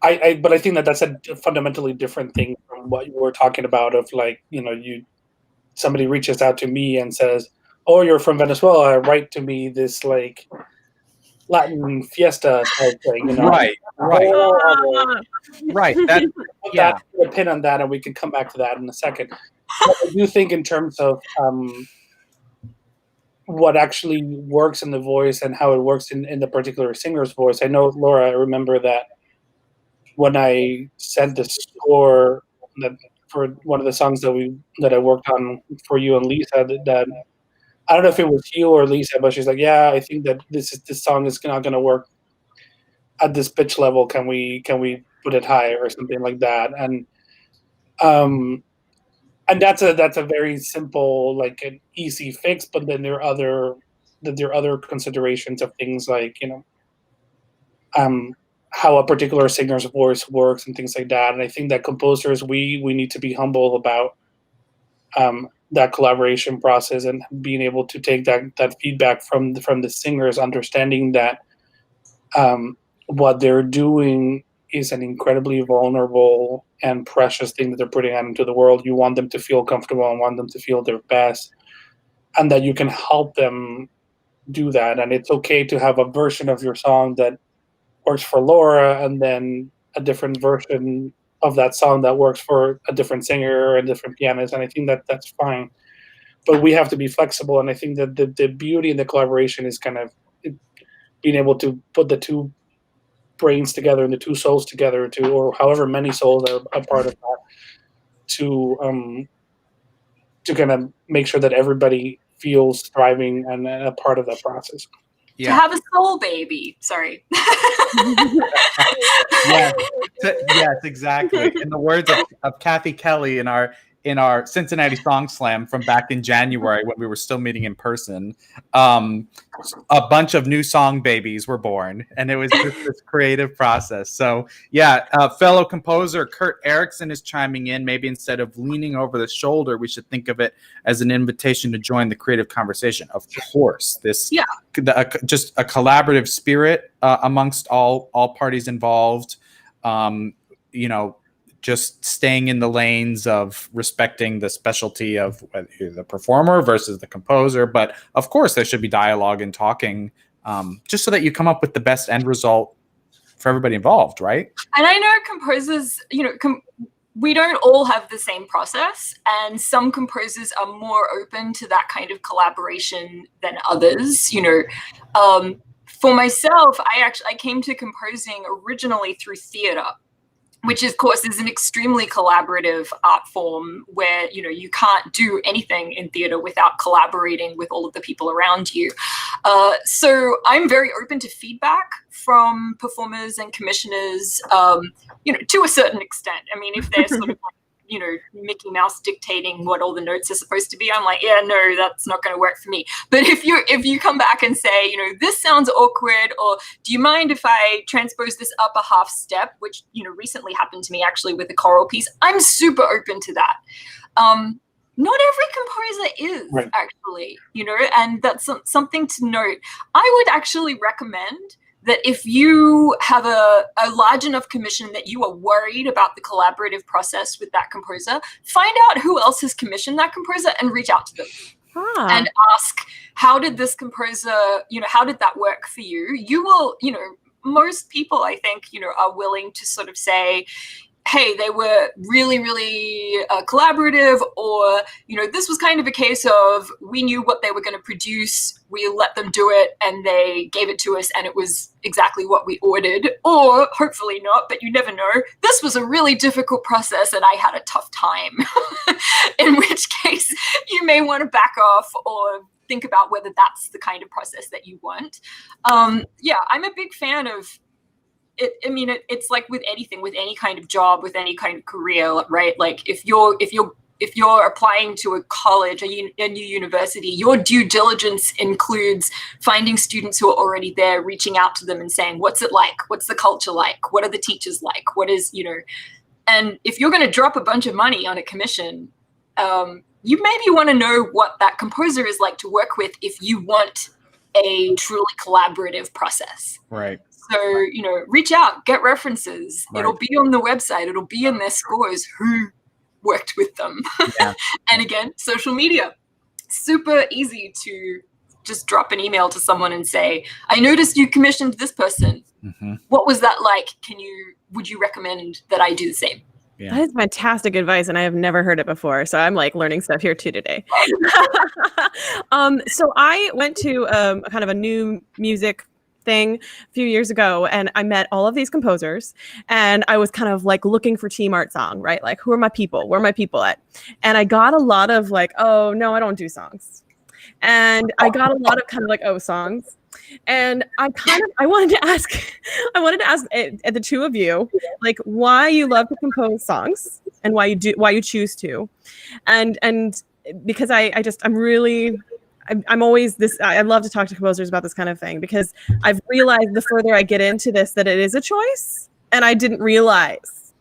but I think that that's a fundamentally different thing from what you were talking about of, like, somebody reaches out to me and says, oh, you're from Venezuela, write to me this, like, Latin fiesta type thing, Right. Right. That, put a pin on that, and we can come back to that in a second. But I do think in terms of what actually works in the voice and how it works in the particular singer's voice. I know, Laura, I remember that when I sent the score for one of the songs that I worked on for you and Lisa, that I don't know if it was you or Lisa, but she's like, yeah, I think that this song is not going to work at this pitch level. Can we put it higher or something like that? And that's a very simple, like, an easy fix. But then there are other considerations of things like, how a particular singer's voice works and things like that. And I think that composers, we need to be humble about that collaboration process and being able to take that feedback from the singers, understanding that what they're doing is an incredibly vulnerable and precious thing that they're putting out into the world. You want them to feel comfortable and want them to feel their best, and that you can help them do that. And it's okay to have a version of your song that works for Laura, and then a different version of that song that works for a different singer or a different pianist. And I think that that's fine. But we have to be flexible. And I think that the beauty in the collaboration is kind of being able to put the two brains together and the two souls together, or however many souls are a part of that, to kind of make sure that everybody feels thriving and a part of that process. Yeah. To have a soul baby. Sorry. Yes, exactly. In the words of Kathy Kelly in our Cincinnati Song Slam from back in January when we were still meeting in person, a bunch of new song babies were born, and it was just this creative process. So fellow composer Kurt Erickson is chiming in. Maybe instead of leaning over the shoulder, we should think of it as an invitation to join the creative conversation. Of course, just a collaborative spirit amongst all parties involved. Just staying in the lanes of respecting the specialty of the performer versus the composer. But of course, there should be dialogue and talking, just so that you come up with the best end result for everybody involved, right? And I know composers, we don't all have the same process, and some composers are more open to that kind of collaboration than others. For myself, I came to composing originally through theater. which of course is an extremely collaborative art form where, you know, you can't do anything in theater without collaborating with all of the people around you. So I'm very open to feedback from performers and commissioners, you know, to a certain extent. I mean, if they're sort of like, you know, Mickey Mouse dictating what all the notes are supposed to be, I'm like, yeah, no, that's not going to work for me. But if you come back and say, you know, this sounds awkward, or do you mind if I transpose this up a half step, which, you know, recently happened to me actually with a choral piece, I'm super open to that. Not every composer is, actually, you know, and that's something to note. I would actually recommend that if you have a large enough commission that you are worried about the collaborative process with that composer, find out who else has commissioned that composer and reach out to them. And ask, how did this composer, you know, how did that work for you? You will, you know, most people, I think, you know, are willing to sort of say, hey, they were really, really collaborative, or, you know, this was kind of a case of we knew what they were going to produce, we let them do it, and they gave it to us, and it was exactly what we ordered. Or, hopefully not, but you never know, this was a really difficult process, and I had a tough time. In which case, you may want to back off or think about whether that's the kind of process that you want. Yeah, I'm a big fan of it. I mean, it's like with anything, with any kind of job, with any kind of career, right? Like if you're applying to a college, a new university, your due diligence includes finding students who are already there, reaching out to them and saying, what's it like? What's the culture like? What are the teachers like? What is, you know, and if you're going to drop a bunch of money on a commission, you maybe want to know what that composer is like to work with if you want a truly collaborative process. Right. So, you know, reach out, get references. Right. It'll be on the website. It'll be in their scores who worked with them. Yeah. And again, social media. Super easy to just drop an email to someone and say, I noticed you commissioned this person. Mm-hmm. What was that like? Would you recommend that I do the same? Yeah. That is fantastic advice, and I have never heard it before. So I'm like learning stuff here too today. So I went to kind of a new music thing a few years ago, and I met all of these composers, and I was kind of like looking for team art song, right? Like, who are my people? Where are my people at? And I got a lot of like, oh no, I don't do songs. And I got a lot of kind of like, oh, songs. And I wanted to ask the two of you, like, why you love to compose songs and why you choose to, and because I'm always this. I love to talk to composers about this kind of thing because I've realized the further I get into this that it is a choice, and I didn't realize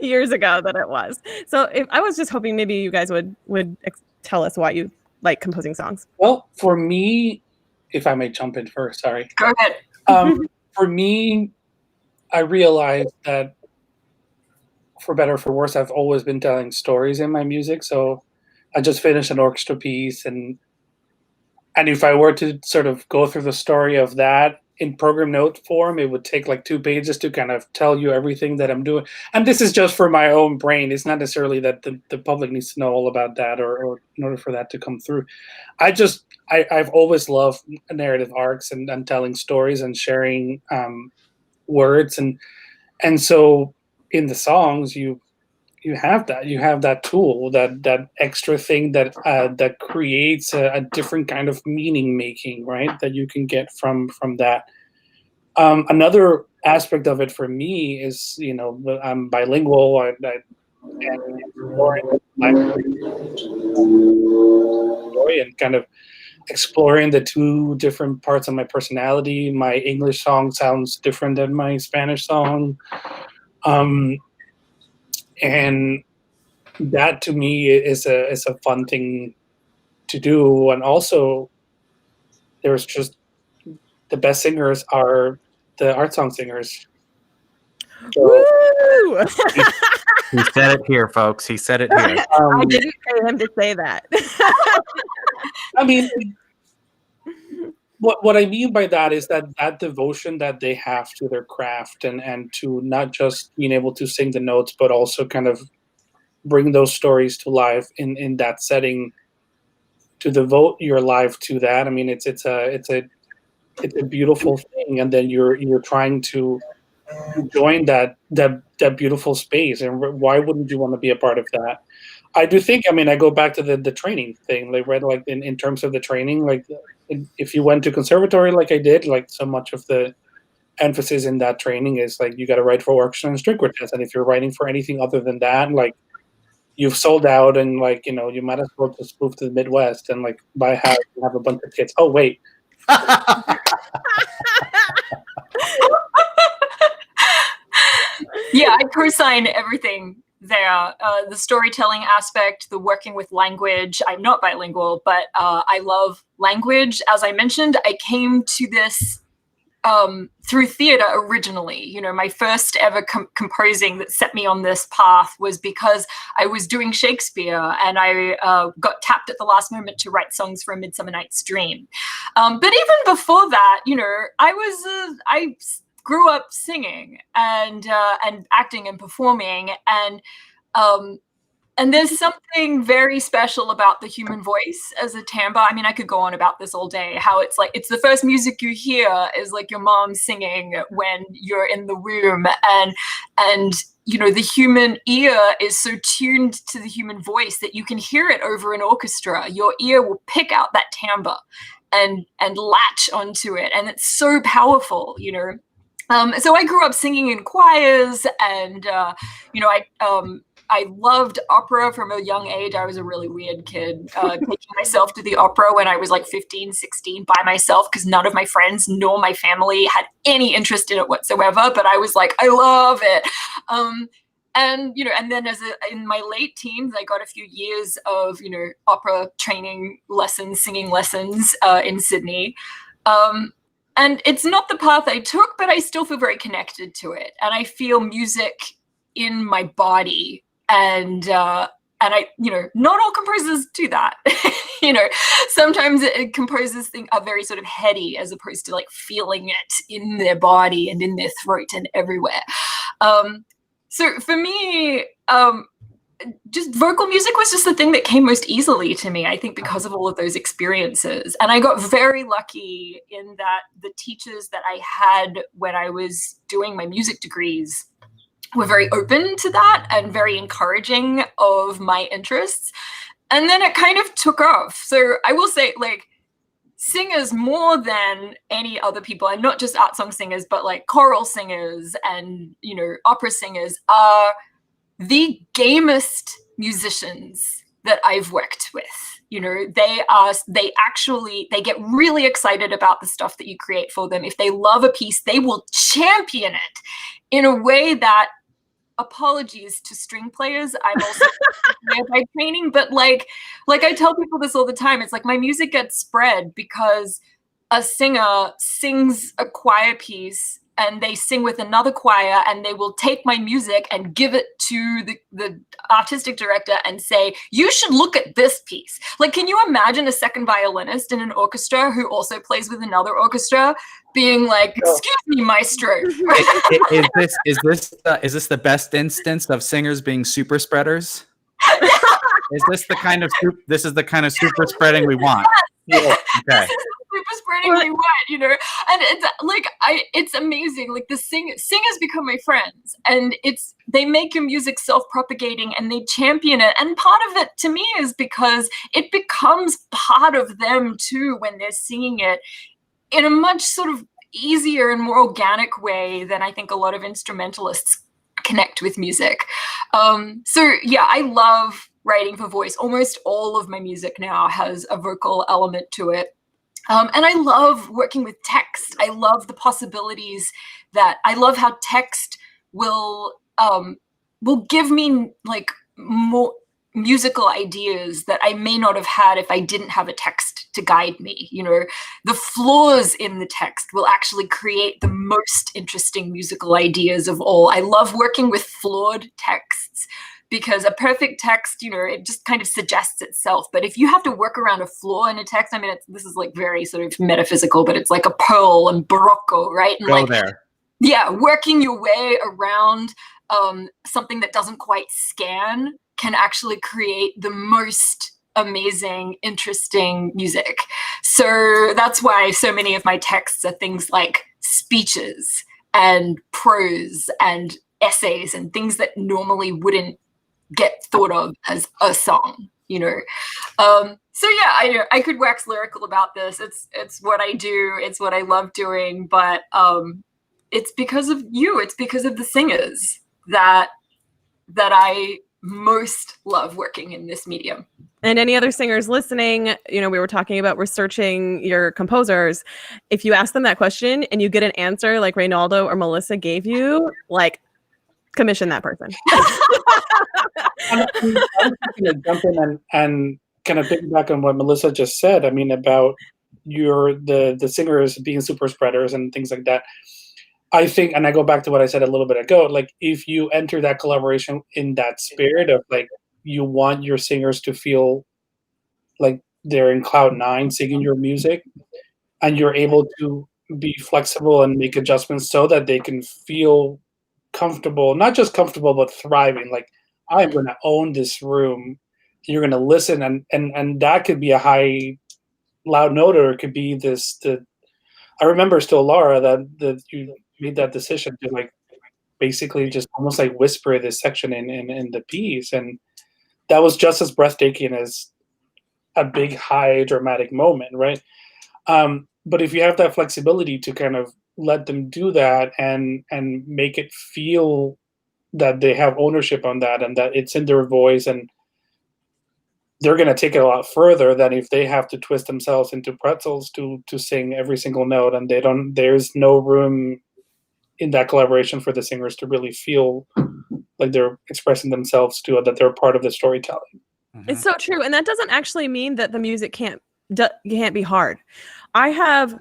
years ago that it was. So if I was just hoping maybe you guys would tell us why you like composing songs. Well, for me, if I may jump in first, sorry. Go ahead. For me, I realized that for better or for worse, I've always been telling stories in my music. So I just finished an orchestra piece, and if I were to sort of go through the story of that in program note form, it would take like 2 pages to kind of tell you everything that I'm doing. And this is just for my own brain. It's not necessarily that the public needs to know all about that or in order for that to come through. I've always loved narrative arcs and telling stories and sharing words. And so in the songs, you have that tool, that extra thing that creates a different kind of meaning making, right? That you can get from that. Another aspect of it for me is, you know, I'm bilingual. And kind of exploring the two different parts of my personality. My English song sounds different than my Spanish song. And that to me is a fun thing to do. And also there's just the best singers are the art song singers. So, woo! He said it here, folks. He said it here. I didn't pay him to say that. I mean, what I mean by that is that devotion that they have to their craft and to not just being able to sing the notes, but also kind of bring those stories to life in that setting, to devote your life to that. I mean, it's a beautiful thing. And then you're trying to join that beautiful space, and why wouldn't you want to be a part of that? I do think, I mean, I go back to the training thing, like, right, like in terms of the training, like if you went to conservatory like I did, like so much of the emphasis in that training is like you got to write for orchestra and string quartets, and if you're writing for anything other than that, like you've sold out, and like, you know, you might as well just move to the Midwest and like buy a house and have a bunch of kids. Oh wait. Yeah, I co-sign everything there. The storytelling aspect, the working with language. I'm not bilingual, but I love language. As I mentioned, I came to this through theater originally. You know, my first ever composing that set me on this path was because I was doing Shakespeare, and I got tapped at the last moment to write songs for A Midsummer Night's Dream. But even before that, you know, I grew up singing and acting and performing, and there's something very special about the human voice as a timbre. I mean, I could go on about this all day, how it's like, it's the first music you hear is like your mom singing when you're in the womb. And you know, the human ear is so tuned to the human voice that you can hear it over an orchestra. Your ear will pick out that timbre and latch onto it. And it's so powerful, you know. So I grew up singing in choirs, and you know, I loved opera from a young age. I was a really weird kid, taking myself to the opera when I was like 15, 16 by myself, because none of my friends nor my family had any interest in it whatsoever. But I was like, I love it. And, you know, and then in my late teens, I got a few years of, you know, opera training lessons, singing lessons in Sydney. And it's not the path I took, but I still feel very connected to it. And I feel music in my body. And I, you know, not all composers do that. You know, sometimes composers are very sort of heady, as opposed to like feeling it in their body and in their throat and everywhere. So for me, just vocal music was just the thing that came most easily to me, I think, because of all of those experiences. And I got very lucky in that the teachers that I had when I was doing my music degrees were very open to that and very encouraging of my interests. And then it kind of took off. So I will say, like, singers more than any other people, and not just art song singers, but like choral singers and, you know, opera singers, are the gamest musicians that I've worked with. You know, they get really excited about the stuff that you create for them. If they love a piece, they will champion it in a way that, apologies to string players, I'm also by training, but like I tell people this all the time, it's like my music gets spread because a singer sings a choir piece and they sing with another choir, and they will take my music and give it to the artistic director and say, you should look at this piece. Like, can you imagine a second violinist in an orchestra who also plays with another orchestra being like, excuse me, maestro? Is this the best instance of singers being super spreaders? Is this the kind of super spreading we want? Yeah. Okay. Super spreading we want, you know. And it's like it's amazing. Like the singers become my friends, and they make your music self-propagating and they champion it. And part of it to me is because it becomes part of them too when they're singing it in a much sort of easier and more organic way than I think a lot of instrumentalists connect with music. So yeah, I love writing for voice. Almost all of my music now has a vocal element to it. And I love working with text. I love the possibilities I love how text will give me like more musical ideas that I may not have had if I didn't have a text to guide me. You know, the flaws in the text will actually create the most interesting musical ideas of all. I love working with flawed texts, because a perfect text, you know, it just kind of suggests itself. But if you have to work around a flaw in a text, I mean, this is like very sort of metaphysical, but it's like a pearl and barocco, right? And Go like, there. Yeah, working your way around something that doesn't quite scan can actually create the most amazing, interesting music. So that's why so many of my texts are things like speeches and prose and essays and things that normally wouldn't get thought of as a song, you know. So yeah, I could wax lyrical about this. It's what I do. It's what I love doing. But it's because of you. It's because of the singers that I most love working in this medium. And any other singers listening, you know, we were talking about researching your composers. If you ask them that question and you get an answer like Reynaldo or Melissa gave you, like, commission that person. I'm going to jump in and kind of piggyback on what Melissa just said. I mean, about the singers being super spreaders and things like that. I think, and I go back to what I said a little bit ago, like if you enter that collaboration in that spirit of like, you want your singers to feel like they're in cloud nine singing your music, and you're able to be flexible and make adjustments so that they can feel comfortable, not just comfortable, but thriving. Like, I'm going to own this room. You're going to listen. And that could be a high, loud note, or it could be I remember still, Laura, that you made that decision to like basically just almost like whisper this section in the piece, and that was just as breathtaking as a big high dramatic moment, right? But if you have that flexibility to kind of let them do that and make it feel that they have ownership on that and that it's in their voice, and they're going to take it a lot further than if they have to twist themselves into pretzels to sing every single note, and there's no room in that collaboration for the singers to really feel like they're expressing themselves that they're part of the storytelling. Mm-hmm. It's so true. And that doesn't actually mean that the music can't be hard. I have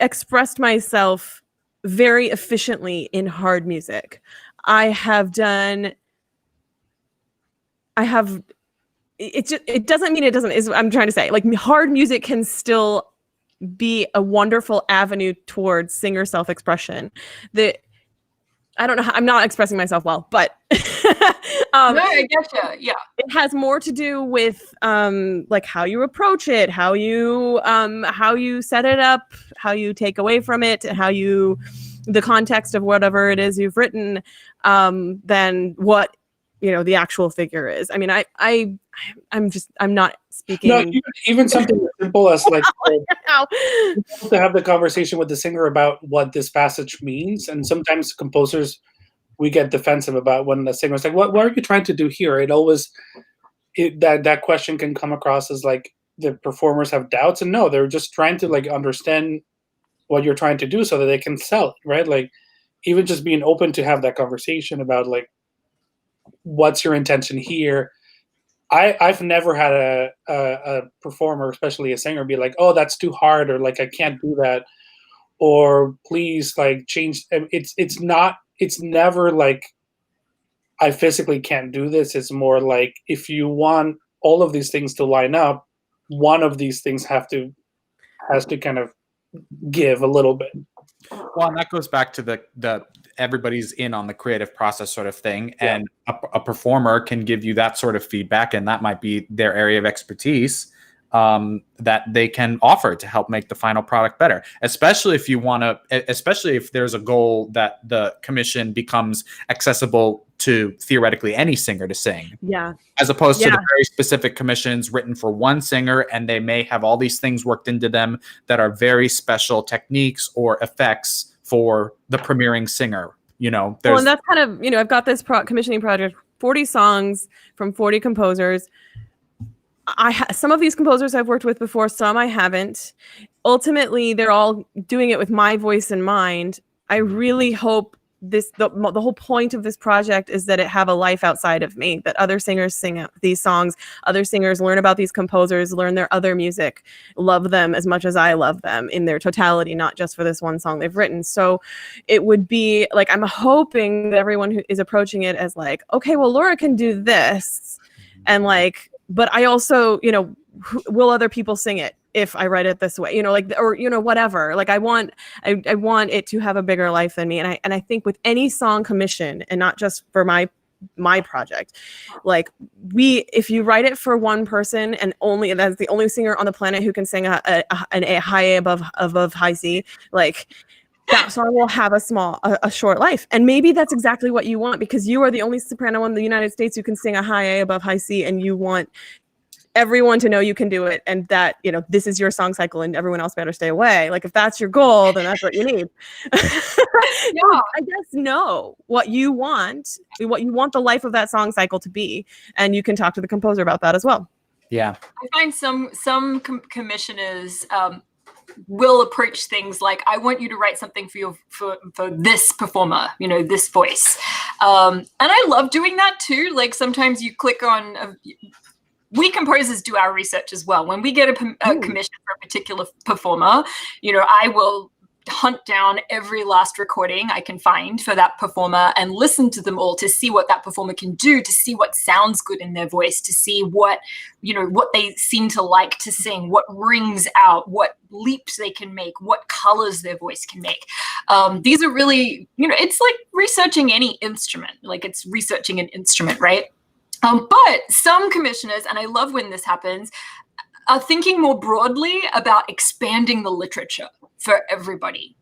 expressed myself very efficiently in hard music. It doesn't mean it doesn't, is what I'm trying to say. Like, hard music can still be a wonderful avenue towards singer self-expression. I don't know, I'm not expressing myself well, but no, I getcha. Yeah, it has more to do with like how you approach it, how you set it up, how you take away from it, the context of whatever it is you've written, than what, you know, the actual figure is. I mean, I'm not speaking. No, even something as simple as like to have the conversation with the singer about what this passage means. And sometimes composers, we get defensive about when the singer's like, what are you trying to do here? That question can come across as like the performers have doubts, and no, they're just trying to like understand what you're trying to do so that they can sell it, right? Like, even just being open to have that conversation about like, what's your intention here? I've never had a performer, especially a singer, be like, oh, that's too hard, or like, I can't do that, or please like change. It's never like, I physically can't do this. It's more like, if you want all of these things to line up, one of these things has to kind of give a little bit. Well, and that goes back to the everybody's in on the creative process sort of thing. Yeah. And a performer can give you that sort of feedback, and that might be their area of expertise that they can offer to help make the final product better. Especially if there's a goal that the commission becomes accessible to theoretically any singer to sing. Yeah. As opposed to the very specific commissions written for one singer, and they may have all these things worked into them that are very special techniques or effects for the premiering singer. You know, well, and that's kind of, you know, I've got this commissioning project, 40 songs from 40 composers. Some of these composers I've worked with before, some I haven't. Ultimately, they're all doing it with my voice in mind. I really hope the whole point of this project is that it have a life outside of me, that other singers sing these songs, other singers learn about these composers, learn their other music, love them as much as I love them in their totality, not just for this one song they've written. So it would be like, I'm hoping that everyone who is approaching it as like, okay, well, Laura can do this, and like, but I also, you know, will other people sing it if I write it this way, you know, like, or, you know, whatever. Like, I want it to have a bigger life than me. And I think with any song commission, and not just for my project, like, if you write it for one person and that's the only singer on the planet who can sing a high A above high C, like, that song will have a short life. And maybe that's exactly what you want, because you are the only soprano in the United States who can sing a high A above high C, and you want everyone to know you can do it, and that, you know, this is your song cycle and everyone else better stay away. Like, if that's your goal, then that's what you need. Yeah. I guess know what you want the life of that song cycle to be, and you can talk to the composer about that as well. Yeah. I find some commissioners will approach things like, I want you to write something for this performer, you know, this voice. And I love doing that too. Like, sometimes you click on we composers do our research as well. When we get a commission for a particular performer, you know, I will hunt down every last recording I can find for that performer and listen to them all to see what that performer can do, to see what sounds good in their voice, to see what, you know, what they seem to like to sing, what rings out, what leaps they can make, what colors their voice can make. These are really, you know, it's like researching any instrument, like it's researching an instrument, right? But some commissioners, and I love when this happens, are thinking more broadly about expanding the literature for everybody.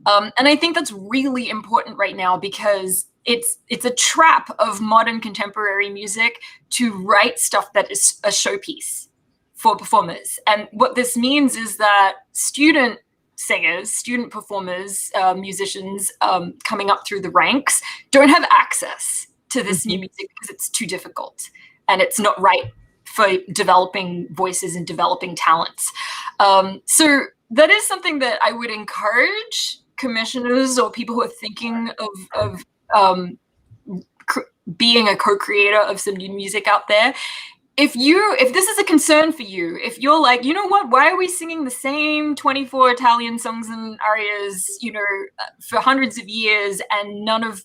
And I think that's really important right now, because it's a trap of modern contemporary music to write stuff that is a showpiece for performers. And what this means is that student singers, student performers, musicians coming up through the ranks don't have access to this new music because it's too difficult and it's not right for developing voices and developing talents. So that is something that I would encourage commissioners or people who are thinking of being a co-creator of some new music out there. If this is a concern for you, if you're like, you know what, why are we singing the same 24 Italian songs and arias, you know, for hundreds of years, and none of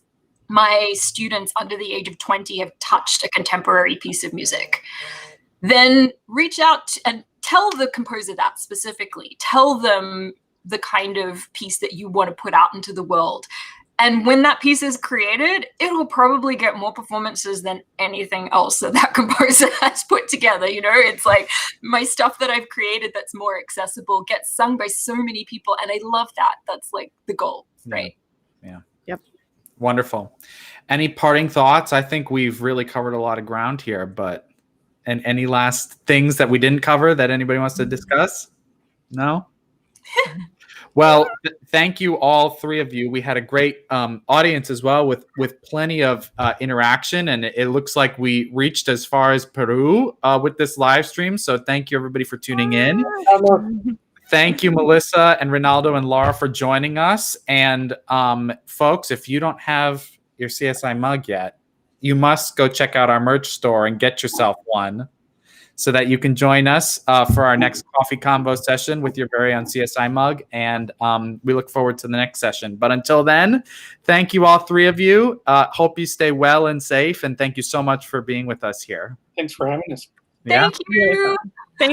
my students under the age of 20 have touched a contemporary piece of music, then reach out and tell the composer that specifically. Tell them the kind of piece that you want to put out into the world. And when that piece is created, it'll probably get more performances than anything else that composer has put together. You know, it's like my stuff that I've created that's more accessible gets sung by so many people. And I love that. That's like the goal, right? Yeah. Yep. Wonderful. Any parting thoughts? I think we've really covered a lot of ground here, but and any last things that we didn't cover that anybody wants to discuss? No? Well, thank you, all three of you. We had a great audience as well, with plenty of interaction, and it looks like we reached as far as Peru with this live stream. So thank you, everybody, for tuning in. Thank you, Melissa and Ronaldo and Laura, for joining us. And folks, if you don't have your CSI mug yet, you must go check out our merch store and get yourself one, so that you can join us for our next coffee convo session with your very own CSI mug. And we look forward to the next session. But until then, thank you, all three of you. Hope you stay well and safe. And thank you so much for being with us here. Thanks for having us. Thank you. Thanks.